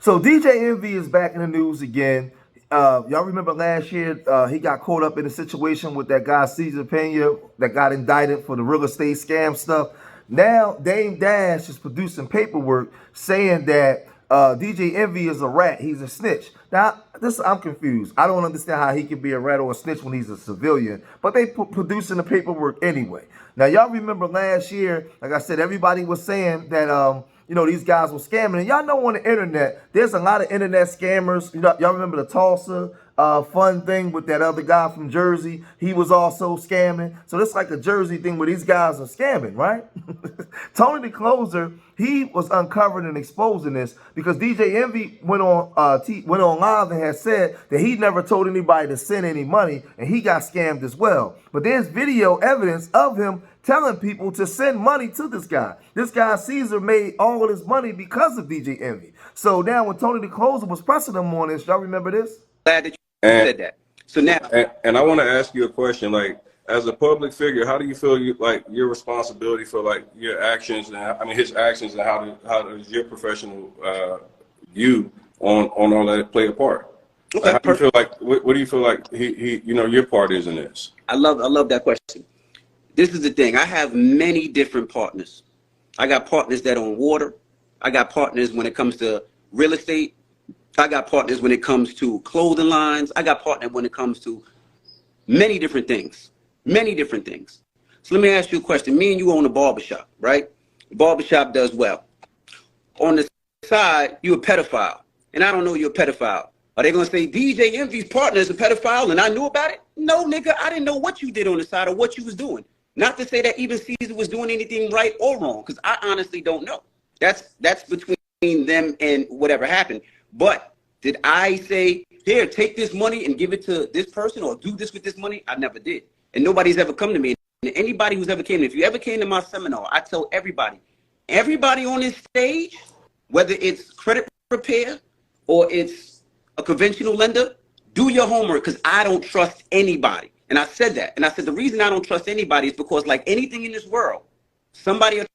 So DJ Envy is back in the news again. Y'all remember last year he got caught up in a situation with that guy Cesar Pena that got indicted for the real estate scam stuff. Now Dame Dash is producing paperwork saying that DJ Envy is a rat. He's a snitch. Now I'm confused. I don't understand how he can be a rat or a snitch when he's a civilian. But they producing the paperwork anyway. Now y'all remember last year, like I said, everybody was saying that these guys were scamming. And y'all know on the internet, there's a lot of internet scammers. Y'all remember the Tulsa fun thing with that other guy from Jersey? He was also scamming. So it's like a Jersey thing where these guys are scamming, right? Tony the Closer, he was uncovering and exposing this because DJ Envy went on live and had said that he never told anybody to send any money, and he got scammed as well. But there's video evidence of him telling people to send money to this guy. This guy, Caesar, made all of his money because of DJ Envy. So now when Tony the Closer was pressing him on this, y'all remember this? Glad that you said that. So now, and I want to ask you a question. Like, as a public figure, how do you feel your responsibility for your actions and his actions, and how does your professional view on all that play a part? Okay, how do you feel what do you feel like he your part is in this? I love that question. This is the thing. I have many different partners. I got partners that own water. I got partners when it comes to real estate. I got partners when it comes to clothing lines. I got partners when it comes to many different things. Many different things. So let me ask you a question. Me and you own a barbershop, right? The barbershop does well. On the side, you're a pedophile. And I don't know you're a pedophile. Are they going to say DJ Envy's partner is a pedophile and I knew about it? No, nigga. I didn't know what you did on the side or what you was doing. Not to say that even Caesar was doing anything right or wrong, because I honestly don't know. That's between them and whatever happened. But did I say, here, take this money and give it to this person or do this with this money? I never did. And nobody's ever come to me. And anybody who's ever came, if you ever came to my seminar, I tell everybody on this stage, whether it's credit repair or it's a conventional lender, do your homework, because I don't trust anybody. And I said that. And I said the reason I don't trust anybody is because, like anything in this world, somebody will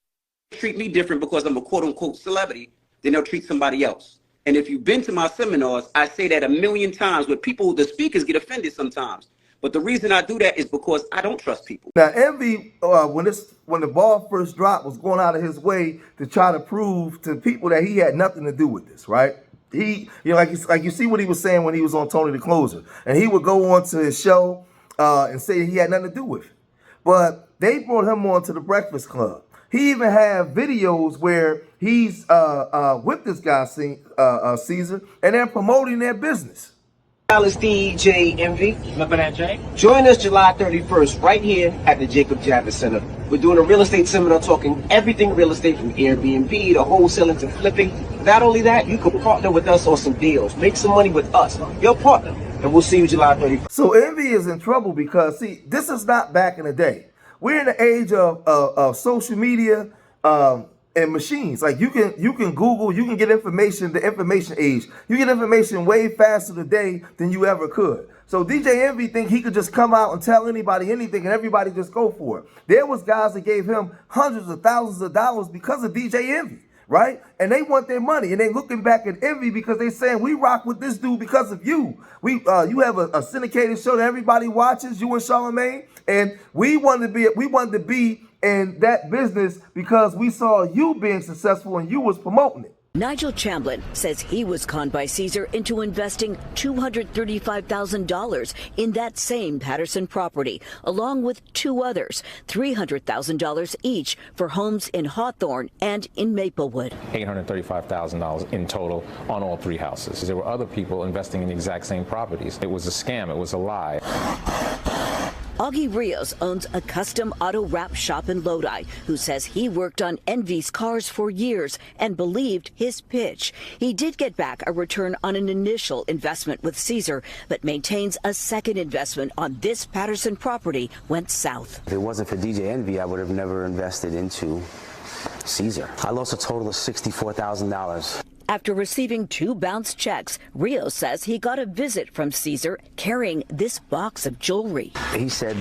treat me different because I'm a quote-unquote celebrity than they'll treat somebody else. And if you've been to my seminars, I say that a million times, where the speakers get offended sometimes. But the reason I do that is because I don't trust people. Now, Envy, when the ball first dropped, was going out of his way to try to prove to people that he had nothing to do with this, right? He, like you see what he was saying when he was on Tony the Closer. And he would go on to his show and say he had nothing to do with it. But they brought him on to the Breakfast Club. He even had videos where he's with this guy, Caesar, and they're promoting their business. It's DJ Envy. Join us July 31st right here at the Jacob Javits Center. We're doing a real estate seminar talking everything real estate, from Airbnb to wholesaling to flipping. Not only that, you can partner with us on some deals. Make some money with us, your partner. And we'll see you July 31st. So Envy is in trouble because, see, this is not back in the day. We're in the age of social media and machines. Like you can Google, you can get information, the information age. You get information way faster today than you ever could. So DJ Envy think he could just come out and tell anybody anything and everybody just go for it. There was guys that gave him hundreds of thousands of dollars because of DJ Envy, right? And they want their money, and they looking back at Envy because they saying, we rock with this dude because of you. You have a syndicated show that everybody watches, you and Charlamagne, and we wanted to be in that business because we saw you being successful and you was promoting it. Nigel Chamblin says he was conned by Caesar into investing $235,000 in that same Patterson property, along with two others, $300,000 each for homes in Hawthorne and in Maplewood. $835,000 in total on all three houses. There were other people investing in the exact same properties. It was a scam. It was a lie. Augie Rios owns a custom auto wrap shop in Lodi, who says he worked on Envy's cars for years and believed his pitch. He did get back a return on an initial investment with Caesar, but maintains a second investment on this Patterson property went south. If it wasn't for DJ Envy, I would have never invested into Caesar. I lost a total of $64,000. After receiving 2 bounced checks, Rios says he got a visit from Caesar carrying this box of jewelry. He said,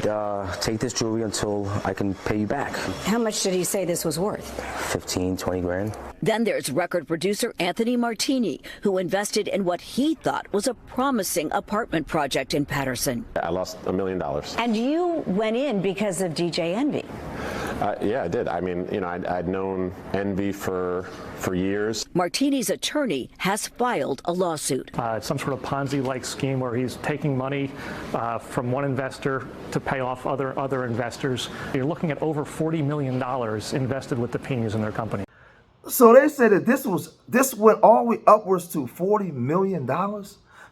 take this jewelry until I can pay you back. How much did he say this was worth? 15, 20 grand. Then there's record producer Anthony Martini, who invested in what he thought was a promising apartment project in Patterson. I lost $1 million. And you went in because of DJ Envy. Yeah, I did. I mean, you know, I'd known Envy for years. Martini's attorney has filed a lawsuit. It's some sort of Ponzi-like scheme where he's taking money from one investor to pay off other investors. You're looking at over $40 million invested with the Piñas in their company. So they said that this went all the way upwards to $40 million.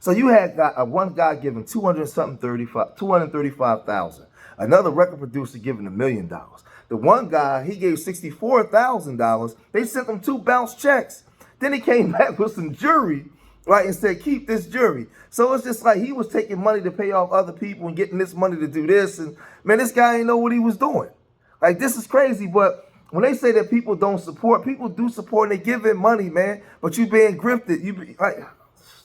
So you had one guy giving $235,000. Another record producer giving $1 million. The one guy, he gave $64,000. They sent him 2 bounced checks. Then he came back with some jewelry, right, and said, keep this jewelry. So it's just like he was taking money to pay off other people and getting this money to do this. And man, this guy ain't know what he was doing. Like, this is crazy. But when they say that people don't support, people do support and they give in money, man. But you being grifted,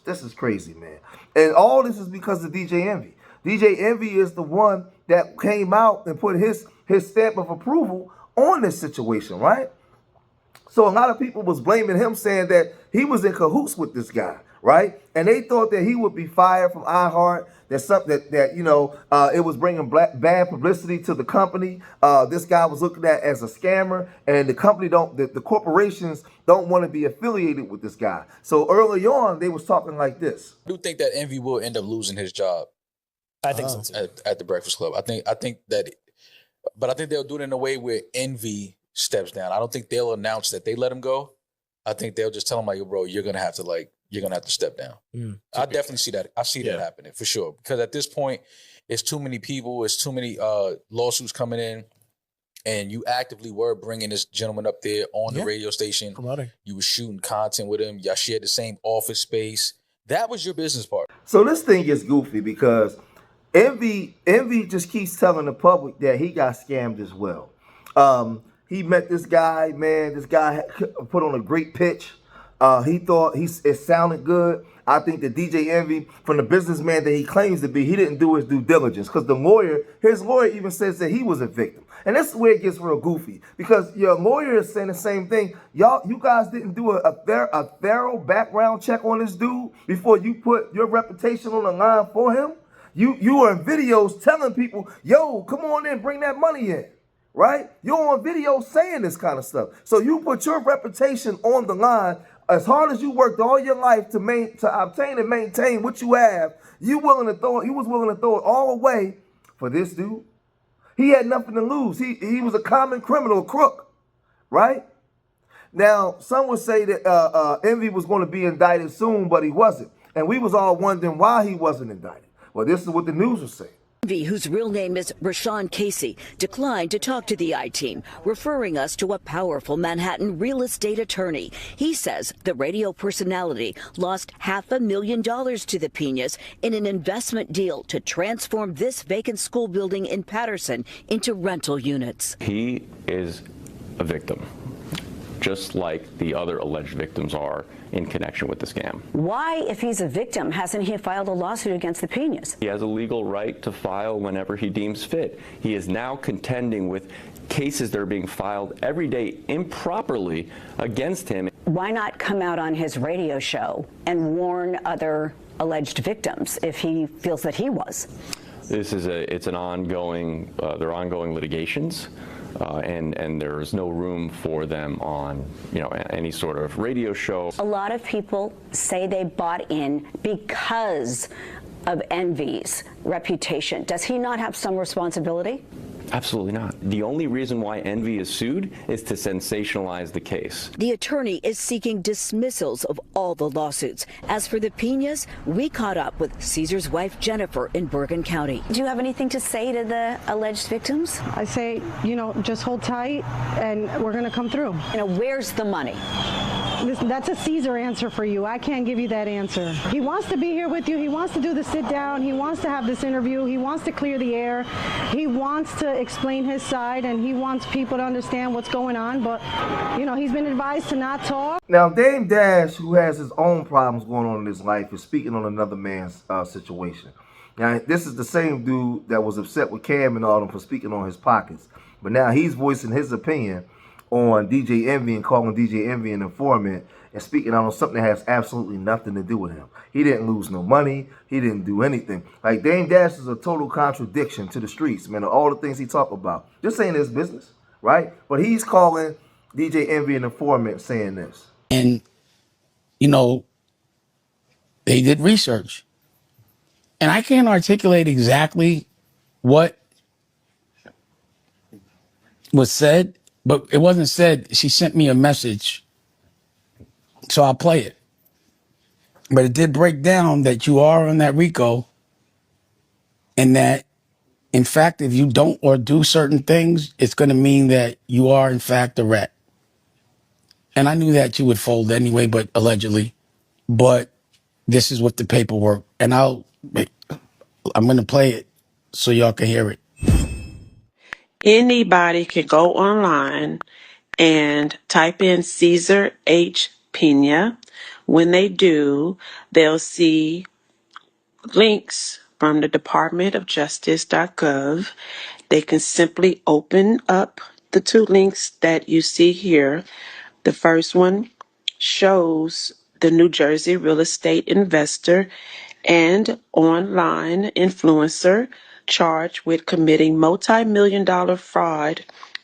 this is crazy, man. And all this is because of DJ Envy. DJ Envy is the one that came out and put his stamp of approval on this situation, right? So a lot of people was blaming him, saying that he was in cahoots with this guy, right? And they thought that he would be fired from iHeart, it was bringing bad publicity to the company. This guy was looked at as a scammer, and the company the corporations don't want to be affiliated with this guy. So early on, they was talking like this. I do think that Envy will end up losing his job. I think so too. At the Breakfast Club. I think they'll do it in a way where Envy steps down. I don't think they'll announce that they let him go. I think they'll just tell him, like, yo, bro, you're gonna have to step down. I definitely see that. I see that happening for sure. Because at this point, it's too many people, it's too many lawsuits coming in, and you actively were bringing this gentleman up there on the radio station. Promoting. You were shooting content with him. Y'all shared the same office space. That was your business partner. So this thing gets goofy because Envy just keeps telling the public that he got scammed as well. He met this guy, man. This guy put on a great pitch. He thought it sounded good. I think that DJ Envy, from the businessman that he claims to be, he didn't do his due diligence because his lawyer even says that he was a victim. And this is where it gets real goofy because your lawyer is saying the same thing. You guys didn't do a thorough background check on this dude before you put your reputation on the line for him. You are in videos telling people, yo, come on in, bring that money in, right? You're on video saying this kind of stuff. So you put your reputation on the line. As hard as you worked all your life to obtain and maintain what you have, you was willing to throw it all away for this dude. He had nothing to lose. He was a common criminal, crook, right? Now, some would say that Envy was going to be indicted soon, but he wasn't. And we was all wondering why he wasn't indicted. Well, this is what the news was saying. Envy, whose real name is Rashawn Casey, declined to talk to the I-Team, referring us to a powerful Manhattan real estate attorney. He says the radio personality lost $500,000 to the Piñas in an investment deal to transform this vacant school building in Patterson into rental units. He is a victim, just like the other alleged victims are in connection with the scam. Why, if he's a victim, hasn't he filed a lawsuit against the Piñas? He has a legal right to file whenever he deems fit. He is now contending with cases that are being filed every day improperly against him. Why not come out on his radio show and warn other alleged victims if he feels that he was? It's an ongoing, they're ongoing litigations. And there is no room for them on, any sort of radio show. A lot of people say they bought in because of Envy's reputation. Does he not have some responsibility? Absolutely not. The only reason why Envy is sued is to sensationalize the case. The attorney is seeking dismissals of all the lawsuits. As for the Piñas, we caught up with Caesar's wife, Jennifer, in Bergen County. Do you have anything to say to the alleged victims? I say, just hold tight and we're going to come through. Where's the money? Listen, that's a Caesar answer for you. I can't give you that answer. He wants to be here with you. He wants to do the sit down. He wants to have this interview. He wants to clear the air. He wants to explain his side, and he wants people to understand what's going on. But, you know, he's been advised to not talk. Now, Dame Dash, who has his own problems going on in his life, is speaking on another man's situation. Now, this is the same dude that was upset with Cam and all them for speaking on his pockets. But now he's voicing his opinion on DJ Envy and calling DJ Envy an informant and speaking out on something that has absolutely nothing to do with him. He didn't lose no money. He didn't do anything. Like, Dame Dash is a total contradiction to the streets, man, of all the things he talk about. This ain't his business, right? But he's calling DJ Envy an informant saying this. And, you know, they did research. And I can't articulate exactly what was said, but it wasn't said. She sent me a message, so I'll play it. But it did break down that you are on that RICO, and that, in fact, if you don't or do certain things, it's going to mean that you are, in fact, a rat. And I knew that you would fold anyway, but allegedly. But this is what the paperwork, and I'm going to play it so y'all can hear it. Anybody can go online and type in Caesar H. Pena. When they do, they'll see links from the Department of Justice.gov. They can simply open up the two links that you see here. The first one shows the New Jersey real estate investor and online influencer charged with committing multi-million-dollar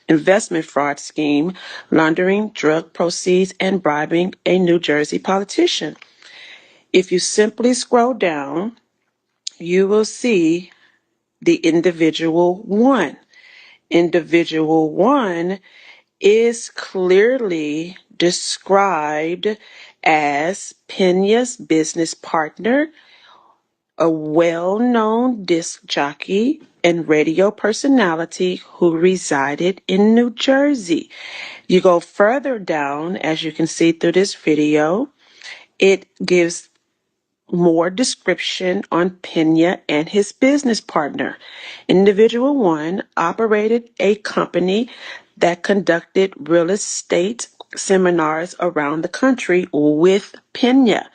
investment fraud scheme, laundering drug proceeds, and bribing a New Jersey politician. If you simply scroll down, you will see the individual one. Individual one is clearly described as Pena's business partner, a well-known disc jockey and radio personality who resided in New Jersey. You go further down, as you can see through this video, it gives more description on Pena and his business partner. Individual one operated a company that conducted real estate seminars around the country with Pena.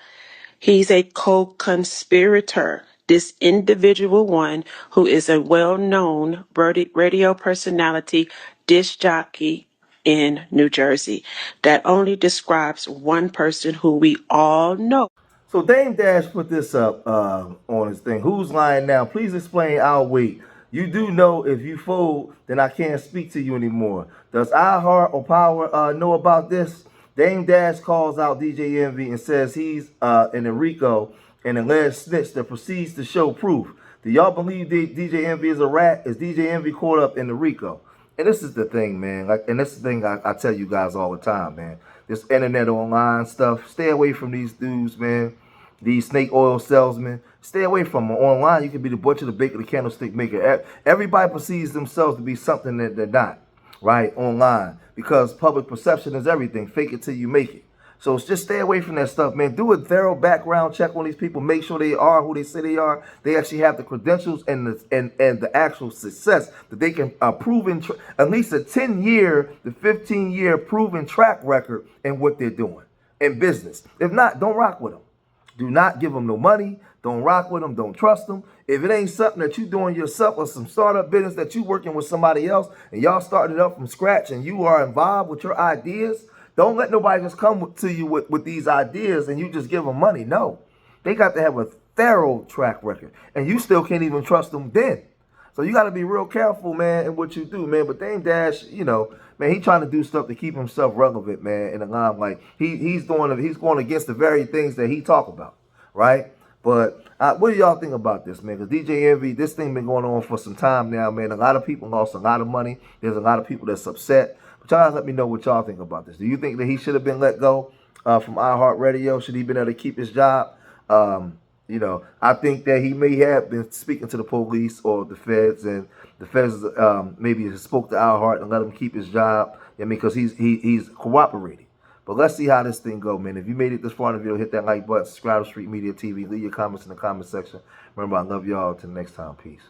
He's a co-conspirator. This individual one, who is a well-known radio personality, disc jockey in New Jersey. That only describes one person who we all know. So Dame Dash put this up on his thing. Who's lying now? Please explain. I'll wait. You do know if you fold, then I can't speak to you anymore. Does iHeart or Power know about this? Dame Dash calls out DJ Envy and says he's in a RICO, an alleged snitch that proceeds to show proof. Do y'all believe DJ Envy is a rat? Is DJ Envy caught up in the RICO? And this is the thing, man. And this is the thing I tell you guys all the time, man. This internet online stuff. Stay away from these dudes, man. These snake oil salesmen. Stay away from them. Online, you can be the butcher, the baker, the candlestick maker. Everybody perceives themselves to be something that they're not, right? Online. Because public perception is everything. Fake it till you make it. So just stay away from that stuff, man. Do a thorough background check on these people. Make sure they are who they say they are. They actually have the credentials and the actual success that they can prove in at least a 10-year to 15-year proven track record in what they're doing in business. If not, don't rock with them. Do not give them no money. Don't rock with them. Don't trust them. If it ain't something that you doing yourself or some startup business that you working with somebody else and y'all started up from scratch and you are involved with your ideas, don't let nobody just come to you with these ideas and you just give them money. No. They got to have a thorough track record. And you still can't even trust them then. So you got to be real careful, man, in what you do, man. But Dame Dash, you know, man, he's trying to do stuff to keep himself relevant, man, in the limelight. He's going against the very things that he talk about, right? But what do y'all think about this, man? Because DJ Envy, this thing been going on for some time now, man. A lot of people lost a lot of money. There's a lot of people that's upset. But y'all let me know what y'all think about this. Do you think that he should have been let go from iHeartRadio? Should he been able to keep his job? You know, I think that he may have been speaking to the police or the feds, and the feds maybe spoke to iHeart and let him keep his job. I mean, because he's cooperating. But let's see how this thing go, man. If you made it this far in the video, hit that like button, subscribe to Street Media TV, leave your comments in the comment section. Remember, I love y'all. Till next time, peace.